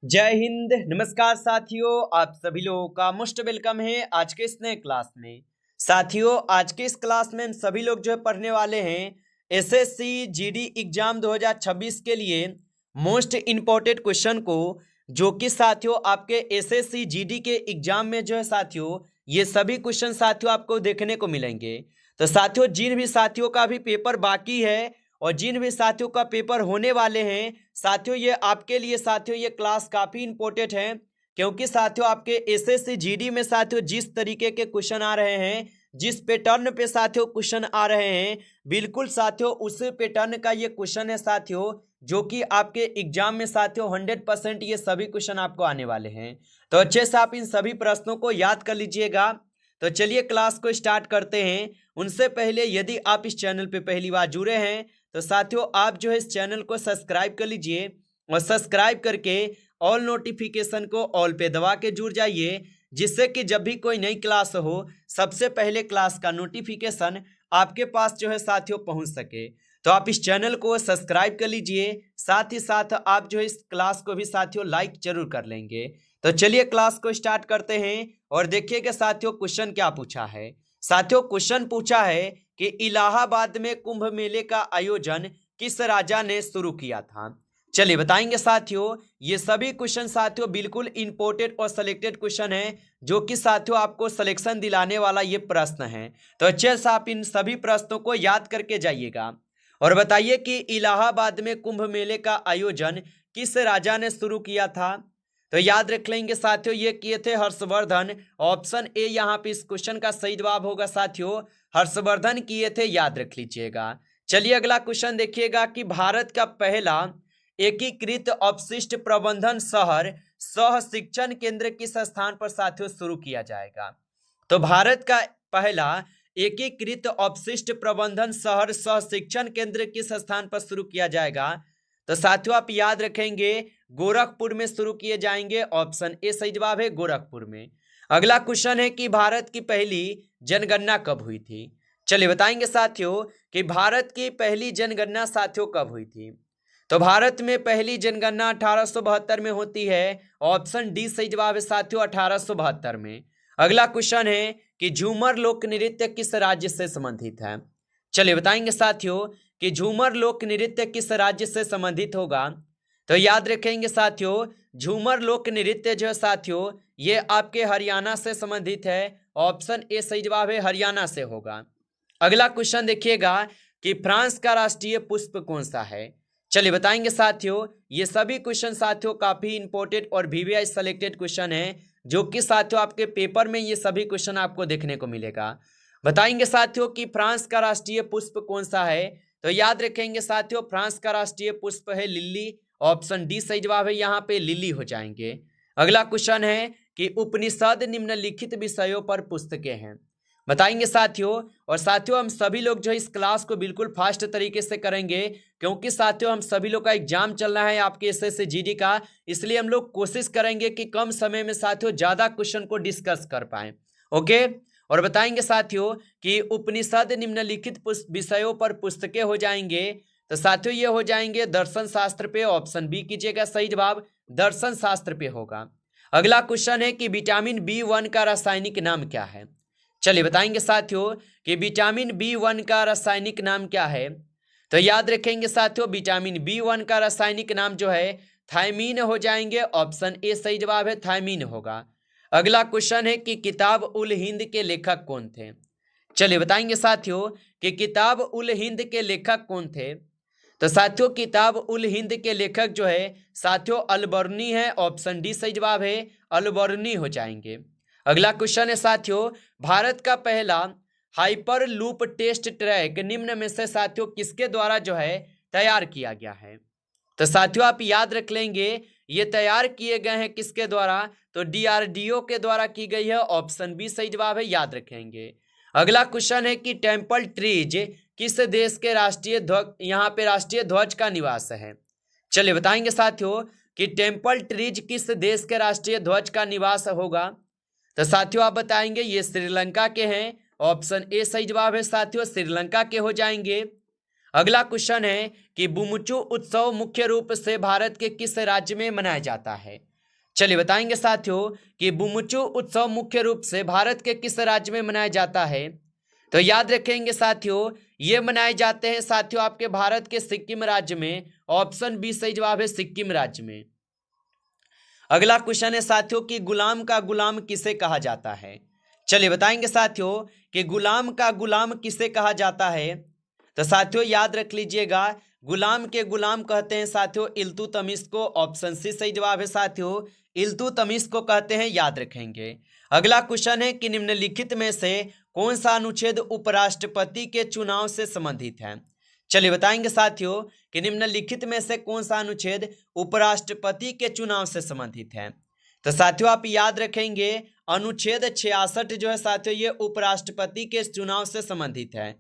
जय हिंद। नमस्कार साथियों, आप सभी लोगों का मोस्ट वेलकम है आज के इस नए क्लास में। साथियों, आज के इस क्लास में हम सभी लोग जो है पढ़ने वाले हैं एसएससी जीडी एग्जाम 2026 के लिए मोस्ट इम्पोर्टेंट क्वेश्चन को, जो कि साथियों आपके एसएससी जीडी के एग्जाम में जो है साथियों ये सभी क्वेश्चन साथियों आपको देखने को मिलेंगे। तो साथियों, जिन भी साथियों का भी पेपर बाकी है और जिन भी साथियों का पेपर होने वाले हैं साथियों, ये आपके लिए साथियों ये क्लास काफ़ी इंपॉर्टेंट है, क्योंकि साथियों आपके एसएससी जीडी में साथियों जिस तरीके के क्वेश्चन आ रहे हैं, जिस पैटर्न पे साथियों क्वेश्चन आ रहे हैं, बिल्कुल साथियों उस पैटर्न का ये क्वेश्चन है साथियों, जो कि आपके एग्जाम में साथियों 100% ये सभी क्वेश्चन आपको आने वाले हैं। तो अच्छे से आप इन सभी प्रश्नों को याद कर लीजिएगा। तो चलिए क्लास को स्टार्ट करते हैं। उनसे पहले यदि आप इस चैनल पे पहली बार जुड़े हैं तो साथियों आप जो है इस चैनल को सब्सक्राइब कर लीजिए और सब्सक्राइब करके ऑल नोटिफिकेशन को ऑल पे दबा के जुड़ जाइए, जिससे कि जब भी कोई नई क्लास हो सबसे पहले क्लास का नोटिफिकेशन आपके पास जो है साथियों पहुंच सके। तो आप इस चैनल को सब्सक्राइब कर लीजिए, साथ ही साथ आप जो है इस क्लास को भी साथियों लाइक जरूर कर लेंगे। तो चलिए क्लास को स्टार्ट करते हैं और देखिएगा साथियों क्वेश्चन क्या पूछा है। साथियों क्वेश्चन पूछा है कि इलाहाबाद में कुंभ मेले का आयोजन किस राजा ने शुरू किया था। चलिए बताएंगे साथियों, ये सभी क्वेश्चन साथियों बिल्कुल इंपोर्टेंट और सिलेक्टेड क्वेश्चन है, जो कि साथियों आपको सिलेक्शन दिलाने वाला ये प्रश्न है। तो अच्छे से आप इन सभी प्रश्नों को याद करके जाइएगा और बताइए कि इलाहाबाद में कुंभ मेले का आयोजन किस राजा ने शुरू किया था। तो याद रख लेंगे साथियों, ये किए थे हर्षवर्धन। ऑप्शन ए यहाँ पे इस क्वेश्चन का सही जवाब होगा साथियों, हर्षवर्धन किए थे, याद रख लीजिएगा। चलिए अगला क्वेश्चन देखिएगा कि भारत का पहला एकीकृत अपशिष्ट प्रबंधन शहर सह शिक्षण केंद्र किस स्थान पर साथियों शुरू किया जाएगा। तो भारत का पहला एकीकृत अपशिष्ट प्रबंधन शहर सह शिक्षण केंद्र किस स्थान पर शुरू किया जाएगा। तो साथियों आप याद रखेंगे गोरखपुर में शुरू किए जाएंगे। ऑप्शन ए सही जवाब है, गोरखपुर में। अगला क्वेश्चन है कि भारत की पहली जनगणना कब हुई थी। चलिए बताएंगे साथियों कि भारत की पहली जनगणना साथियों कब हुई थी। तो भारत में पहली जनगणना 1872 में होती है। ऑप्शन डी सही जवाब है साथियों, 1872 में। अगला क्वेश्चन है कि झूमर लोक नृत्य किस राज्य से संबंधित है। चलिए बताएंगे साथियों कि झूमर लोक नृत्य किस राज्य से संबंधित होगा। तो याद रखेंगे साथियों, झूमर लोक नृत्य जो है साथियों ये आपके हरियाणा से संबंधित है। ऑप्शन ए सही जवाब है, हरियाणा से होगा। अगला क्वेश्चन देखिएगा कि फ्रांस का राष्ट्रीय पुष्प कौन सा है। चलिए बताएंगे साथियों, ये सभी क्वेश्चन साथियों काफी इंपॉर्टेंट और वीवीआई सेलेक्टेड क्वेश्चन है, जो कि साथियों आपके पेपर में ये सभी क्वेश्चन आपको देखने को मिलेगा। बताएंगे साथियों कि फ्रांस का राष्ट्रीय पुष्प कौन सा है। तो याद रखेंगे साथियों, फ्रांस का राष्ट्रीय पुष्प है लिली। ऑप्शन डी सही जवाब है, यहाँ पे लिली हो जाएंगे। अगला क्वेश्चन है कि उपनिषद निम्नलिखित विषयों पर पुस्तकें हैं। बताएंगे साथियों, और साथियों हम सभी लोग जो इस क्लास को बिल्कुल फास्ट तरीके से करेंगे, क्योंकि साथियों हम सभी लोग का एग्जाम चल रहा है आपके एसएससी जीडी का, इसलिए हम लोग कोशिश करेंगे कि कम समय में साथियों ज्यादा क्वेश्चन को डिस्कस कर पाए। ओके। और बताएंगे साथियों कि उपनिषद निम्नलिखित विषयों पर पुस्तकें हो जाएंगे। तो साथियों ये हो जाएंगे दर्शन शास्त्र पे। ऑप्शन बी कीजिएगा सही जवाब, दर्शन शास्त्र पे होगा। अगला क्वेश्चन है कि विटामिन B1 का रासायनिक नाम क्या है। चलिए बताएंगे साथियों कि विटामिन B1 का रासायनिक नाम क्या है। तो याद रखेंगे साथियों, विटामिन B1 का रासायनिक नाम जो है थायमीन हो जाएंगे। ऑप्शन ए सही जवाब है, थायमीन होगा। अगला क्वेश्चन है कि किताब उल हिंद के लेखक कौन थे। चलिए बताएंगे साथियों कि किताब उल हिंद के लेखक कौन थे। तो साथियों किताब उल हिंद के लेखक जो है साथियों अलबर्नी है। ऑप्शन डी सही जवाब है, अलबर्नी हो जाएंगे। अगला क्वेश्चन है साथियों, भारत का पहला हाइपर लूप टेस्ट ट्रैक निम्न में से साथियों किसके द्वारा जो है तैयार किया गया है। तो साथियों आप याद रख लेंगे ये तैयार किए गए हैं किसके द्वारा, तो डीआरडीओ के द्वारा की गई है। ऑप्शन बी सही जवाब है, याद रखेंगे। अगला क्वेश्चन है कि टेम्पल ट्रीज किस देश के राष्ट्रीय ध्वज, यहाँ पे राष्ट्रीय ध्वज का निवास है। चलिए बताएंगे साथियों कि टेम्पल ट्रीज किस देश के राष्ट्रीय ध्वज का निवास होगा। तो साथियों आप बताएंगे ये श्रीलंका के हैं। ऑप्शन ए सही जवाब है साथियों, श्रीलंका के हो जाएंगे। अगला क्वेश्चन है कि बुमुचू उत्सव मुख्य रूप से भारत के किस राज्य में मनाया जाता है। चलिए बताएंगे साथियों कि बुमुचू उत्सव मुख्य रूप से भारत के किस राज्य में मनाया जाता है। तो याद रखेंगे साथियों, ये मनाए जाते हैं साथियों आपके भारत के सिक्किम राज्य में। ऑप्शन बी सही जवाब है, सिक्किम राज्य में। अगला क्वेश्चन है साथियों कि गुलाम का गुलाम किसे कहा जाता है। चलिए बताएंगे साथियों कि गुलाम का गुलाम किसे कहा जाता है। तो साथियों याद रख लीजिएगा, गुलाम के गुलाम कहते हैं साथियों इल्तुतमिश को। ऑप्शन सी सही जवाब है साथियों, इल्तुतमिश को कहते हैं, याद रखेंगे। अगला क्वेश्चन है कि निम्नलिखित में से कौन सा अनुच्छेद उपराष्ट्रपति के चुनाव से संबंधित है। चलिए बताएंगे साथियों कि निम्नलिखित में से कौन सा अनुच्छेद उपराष्ट्रपति के चुनाव से संबंधित है। तो साथियों आप याद रखेंगे अनुच्छेद 66 जो है साथियों ये उपराष्ट्रपति के चुनाव से संबंधित है।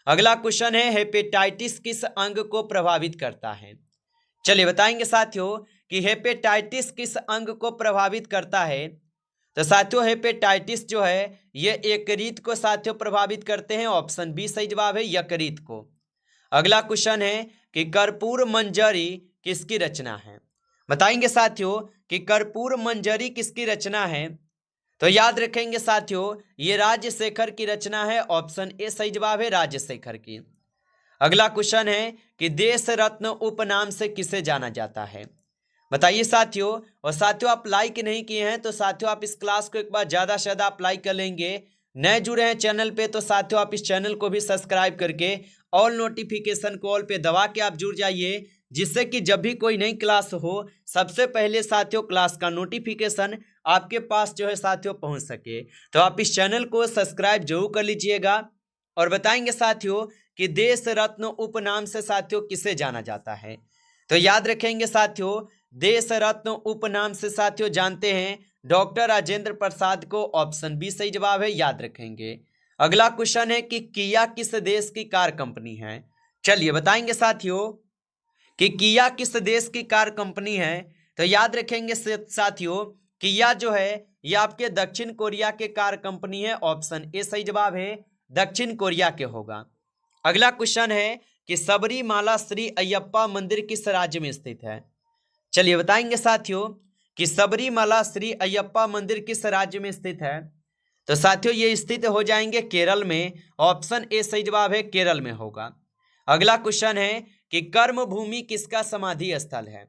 अगला क्वेश्चन है हेपेटाइटिस किस अंग को प्रभावित करता है। चलिए बताएंगे साथियों कि हेपेटाइटिस किस अंग को प्रभावित करता है। तो साथियों हेपेटाइटिस जो है ये यकृत को साथियों प्रभावित करते हैं। ऑप्शन बी सही जवाब है, यकृत को। अगला क्वेश्चन है कि कर्पूर मंजरी किसकी रचना है। बताएंगे साथियों कि कर्पूर मंजरी किसकी रचना है। तो याद रखेंगे साथियों ये राजशेखर की रचना है। ऑप्शन ए सही जवाब है, राजशेखर की। अगला क्वेश्चन है कि देश रत्न उपनाम से किसे जाना जाता है। बताइए साथियों, और साथियों आप लाइक नहीं किए हैं तो साथियों आप इस क्लास को एक बार ज़्यादा से ज़्यादा आप लाइक कर लेंगे। नए जुड़े हैं चैनल पे तो साथियों आप इस चैनल को भी सब्सक्राइब करके ऑल नोटिफिकेशन को ऑल पे दबा के आप जुड़ जाइए, जिससे कि जब भी कोई नई क्लास हो सबसे पहले साथियों क्लास का नोटिफिकेशन आपके पास जो है साथियों पहुंच सके। तो आप इस चैनल को सब्सक्राइब जरूर कर लीजिएगा। और बताएंगे साथियों कि देश रत्न उपनाम से साथियों किसे जाना जाता है। तो याद रखेंगे साथियों देश रत्न उपनाम से साथियों जानते हैं डॉक्टर राजेंद्र प्रसाद को। ऑप्शन बी सही जवाब है, याद रखेंगे। अगला क्वेश्चन है कि किया किस देश की कार कंपनी है। चलिए बताएंगे साथियों कि किया किस देश की कार कंपनी है। तो याद रखेंगे साथियों किया जो है ये आपके दक्षिण कोरिया के कार कंपनी है। ऑप्शन ए सही जवाब है, दक्षिण कोरिया के होगा। अगला क्वेश्चन है कि सबरीमाला श्री अयप्पा मंदिर किस राज्य में स्थित है। चलिए बताएंगे साथियों कि सबरीमाला श्री अयप्पा मंदिर किस राज्य में स्थित है। तो साथियों ये स्थित हो जाएंगे केरल में। ऑप्शन ए सही जवाब है, केरल में होगा। अगला क्वेश्चन है कि कर्म भूमि किसका समाधि स्थल है।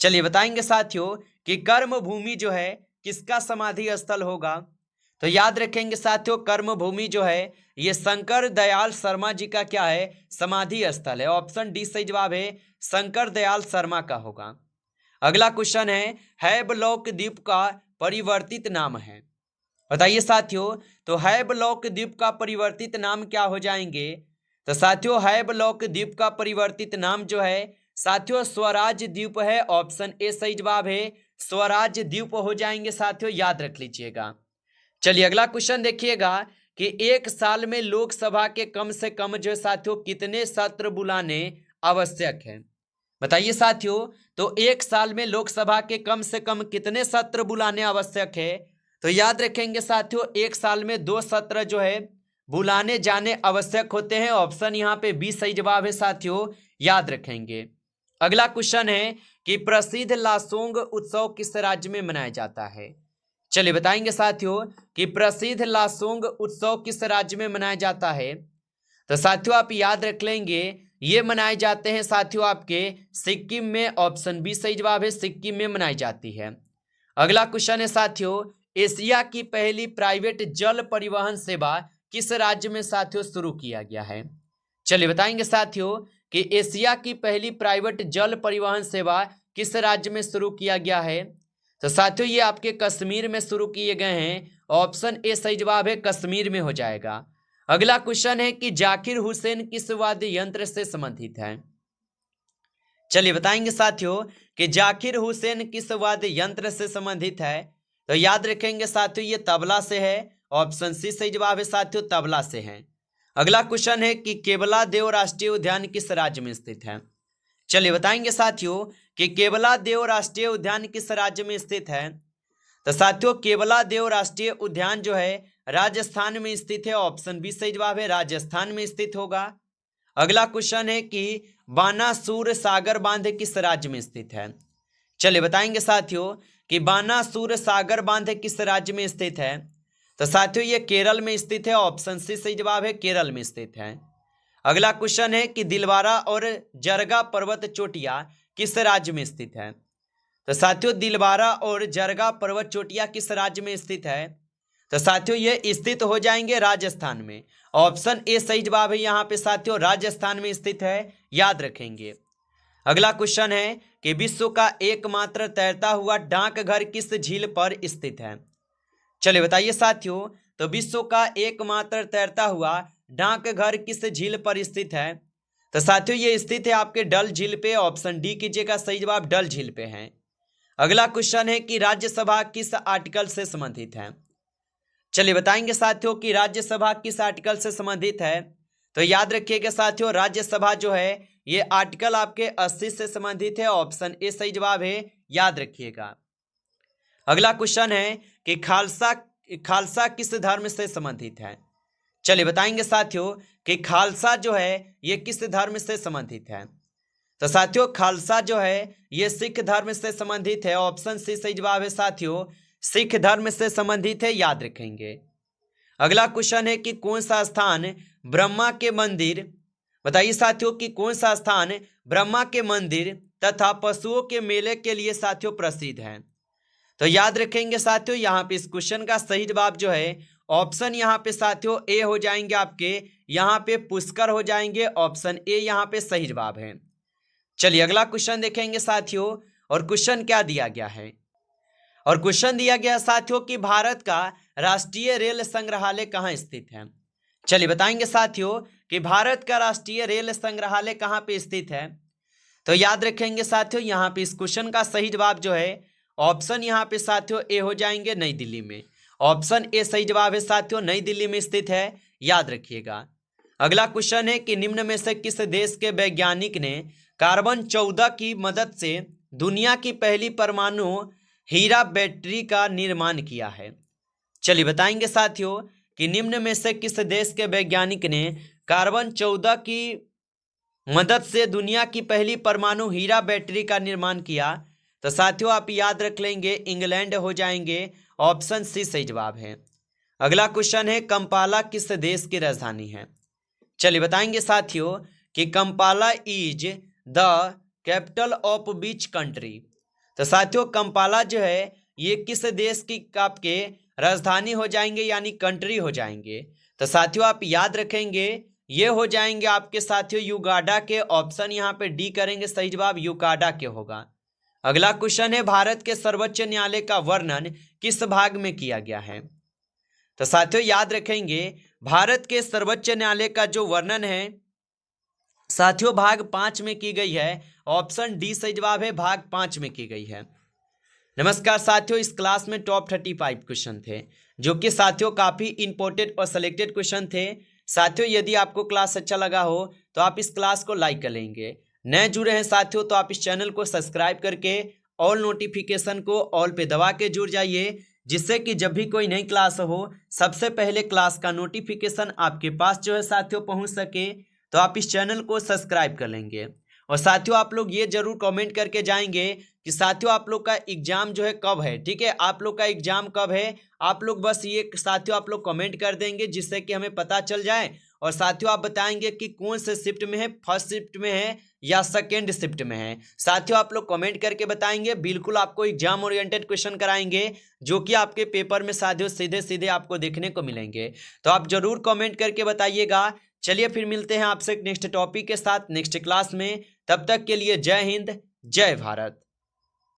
चलिए बताएंगे साथियों कि कर्म भूमि जो है किसका समाधि स्थल होगा। तो याद रखेंगे साथियों कर्म भूमि जो है ये शंकर दयाल शर्मा जी का क्या है, समाधि स्थल है। ऑप्शन डी सही जवाब है, शंकर दयाल शर्मा का होगा। अगला क्वेश्चन है हैबलॉक द्वीप का परिवर्तित नाम है। बताइए साथियों तो हैबलॉक द्वीप का परिवर्तित नाम क्या हो जाएंगे। तो साथियों हैबलॉक द्वीप का परिवर्तित नाम जो है साथियों स्वराज द्वीप है। ऑप्शन ए सही जवाब है, स्वराज द्वीप हो जाएंगे साथियों, याद रख लीजिएगा। चलिए अगला क्वेश्चन देखिएगा कि एक साल में लोकसभा के कम से कम जो साथियों कितने सत्र बुलाने आवश्यक है। बताइए साथियों तो एक साल में लोकसभा के कम से कम कितने सत्र बुलाने आवश्यक है। तो याद रखेंगे साथियों एक साल में 2 सत्र जो है बुलाने जाने आवश्यक होते हैं। ऑप्शन यहाँ पे बी सही जवाब है साथियों, याद रखेंगे। अगला क्वेश्चन है कि प्रसिद्ध लासोंग उत्सव किस राज्य में मनाया जाता है। चलिए बताएंगे साथियों कि प्रसिद्ध लासोंग उत्सव किस राज्य में मनाया जाता है। तो साथियों आप याद रख लेंगे ये मनाए जाते हैं साथियों आपके सिक्किम में। ऑप्शन बी सही जवाब है, सिक्किम में मनाई जाती है। अगला क्वेश्चन है साथियों एशिया की पहली प्राइवेट जल परिवहन सेवा किस राज्य में साथियों शुरू किया गया है। चलिए बताएंगे साथियों कि एशिया की पहली प्राइवेट जल परिवहन सेवा किस राज्य में शुरू किया गया है। तो साथियों ये आपके कश्मीर में शुरू किए गए हैं। ऑप्शन ए सही जवाब है, कश्मीर में हो जाएगा। अगला क्वेश्चन है कि जाकिर हुसैन किस वाद्य यंत्र से संबंधित है। चलिए बताएंगे साथियों कि जाकिर हुसैन किस वाद्य यंत्र से संबंधित है। तो याद रखेंगे साथियों ये तबला से है। ऑप्शन सी सही जवाब है साथियों, तबला से है। अगला क्वेश्चन है कि केवला देव राष्ट्रीय उद्यान किस राज्य में स्थित है। चलिए बताएंगे साथियों कि केवला देव राष्ट्रीय उद्यान किस राज्य में स्थित है। तो साथियों केवला देव राष्ट्रीय उद्यान जो है राजस्थान में स्थित है। ऑप्शन बी सही जवाब है, राजस्थान में स्थित होगा। अगला क्वेश्चन है कि बानासुर सागर बांध किस राज्य में स्थित है। चलिए बताएंगे साथियों कि बानासुर सागर बांध किस राज्य में स्थित है? तो साथियों ये केरल में स्थित है। ऑप्शन सी सही जवाब है, केरल में स्थित है। अगला क्वेश्चन है कि दिलवारा और जरगा पर्वत चोटियां किस राज्य में स्थित है? तो साथियों दिलवारा और जरगा पर्वत चोटियां किस राज्य में स्थित है? तो साथियों ये स्थित हो जाएंगे राजस्थान में। ऑप्शन ए सही जवाब है यहाँ पे साथियों, राजस्थान में स्थित है, याद रखेंगे। अगला क्वेश्चन है कि विश्व का एकमात्र तैरता हुआ डाकघर किस झील पर स्थित है? चलिए बताइए साथियों, तो विश्व का एकमात्र तैरता हुआ डाकघर किस झील पर स्थित है? तो साथियों ये स्थित है आपके डल झील पे। ऑप्शन डी कीजिएगा, सही जवाब डल झील पे है। अगला क्वेश्चन है कि राज्यसभा किस आर्टिकल से संबंधित है? चलिए बताएंगे साथियों कि राज्यसभा किस आर्टिकल से संबंधित है। तो याद रखिएगा साथियों, राज्यसभा जो है ये आर्टिकल आपके 80 से संबंधित है। ऑप्शन ए सही जवाब है, याद रखिएगा। अगला क्वेश्चन है कि खालसा किस धर्म से संबंधित है? चलिए बताएंगे साथियों कि खालसा जो है ये किस धर्म से संबंधित है। तो साथियों खालसा जो है ये सिख धर्म से संबंधित है। ऑप्शन सी सही जवाब है साथियों, सिख धर्म से संबंधित है, याद रखेंगे। अगला क्वेश्चन है कि कौन सा स्थान ब्रह्मा के मंदिर, बताइए साथियों कि कौन सा स्थान ब्रह्मा के मंदिर तथा पशुओं के मेले के लिए साथियों प्रसिद्ध है? तो याद रखेंगे साथियों यहाँ पे इस क्वेश्चन का सही जवाब जो है ऑप्शन यहाँ पे साथियों ए हो जाएंगे आपके, यहाँ पे पुष्कर हो जाएंगे। ऑप्शन ए यहाँ पे सही जवाब है। चलिए अगला क्वेश्चन देखेंगे साथियों, और क्वेश्चन क्या दिया गया है? और क्वेश्चन दिया गया साथियों कि भारत का राष्ट्रीय रेल संग्रहालय कहाँ स्थित है? चलिए बताएंगे साथियों कि भारत का राष्ट्रीय रेल संग्रहालय कहाँ पे स्थित है। तो याद रखेंगे साथियों यहाँ पे इस क्वेश्चन का सही जवाब जो है ऑप्शन यहाँ पे साथियों ए हो जाएंगे, नई दिल्ली में। ऑप्शन ए सही जवाब है साथियों, नई दिल्ली में स्थित है, याद रखिएगा। अगला क्वेश्चन है कि निम्न में से किस देश के वैज्ञानिक ने कार्बन 14 की मदद से दुनिया की पहली परमाणु हीरा बैटरी का निर्माण किया है? चलिए बताएंगे साथियों कि निम्न में से किस देश के वैज्ञानिक ने कार्बन 14 की मदद से दुनिया की पहली परमाणु हीरा बैटरी का निर्माण किया? तो साथियों आप याद रख लेंगे, इंग्लैंड हो जाएंगे। ऑप्शन सी सही जवाब है। अगला क्वेश्चन है कंपाला किस देश की राजधानी है? चलिए बताएंगे साथियों कि Kampala is the capital of beach country. तो साथियों कंपाला जो है ये किस देश की आपके राजधानी हो जाएंगे, यानी कंट्री हो जाएंगे? तो साथियों आप याद रखेंगे ये हो जाएंगे आपके साथियों युगांडा के। ऑप्शन यहाँ पे डी करेंगे, सही जवाब युगांडा के होगा। अगला क्वेश्चन है भारत के सर्वोच्च न्यायालय का वर्णन किस भाग में किया गया है? तो साथियों याद रखेंगे भारत के सर्वोच्च न्यायालय का जो वर्णन है साथियों भाग 5 में की गई है। ऑप्शन डी सही जवाब है, भाग 5 में की गई है। नमस्कार साथियों, इस क्लास में टॉप 35 क्वेश्चन थे जो कि साथियों काफी इंपॉर्टेंट और सिलेक्टेड क्वेश्चन थे। साथियों यदि आपको क्लास अच्छा लगा हो तो आप इस क्लास को लाइक कर लेंगे। नए जुड़े हैं साथियों तो आप इस चैनल को सब्सक्राइब करके ऑल नोटिफिकेशन को ऑल पे दबा के जुड़ जाइए, जिससे कि जब भी कोई नई क्लास हो सबसे पहले क्लास का नोटिफिकेशन आपके पास जो है साथियों पहुंच सके। तो आप इस चैनल को सब्सक्राइब कर लेंगे। और साथियों आप लोग ये जरूर कमेंट करके जाएंगे कि साथियों आप लोग का एग्जाम जो है कब है, ठीक है, आप लोग का एग्जाम कब है। आप लोग बस ये साथियों आप लोग कमेंट कर देंगे जिससे कि हमें पता चल जाए। और साथियों आप बताएंगे कि कौन से शिफ्ट में है, फर्स्ट शिफ्ट में है या सेकेंड शिफ्ट में है। साथियों आप लोग कमेंट करके बताएंगे। बिल्कुल आपको एग्जाम ओरिएंटेड क्वेश्चन कराएंगे जो कि आपके पेपर में साथियों सीधे सीधे आपको देखने को मिलेंगे। तो आप जरूर कमेंट करके बताइएगा। चलिए फिर मिलते हैं आपसे नेक्स्ट टॉपिक के साथ नेक्स्ट क्लास में। तब तक के लिए जय हिंद, जय भारत।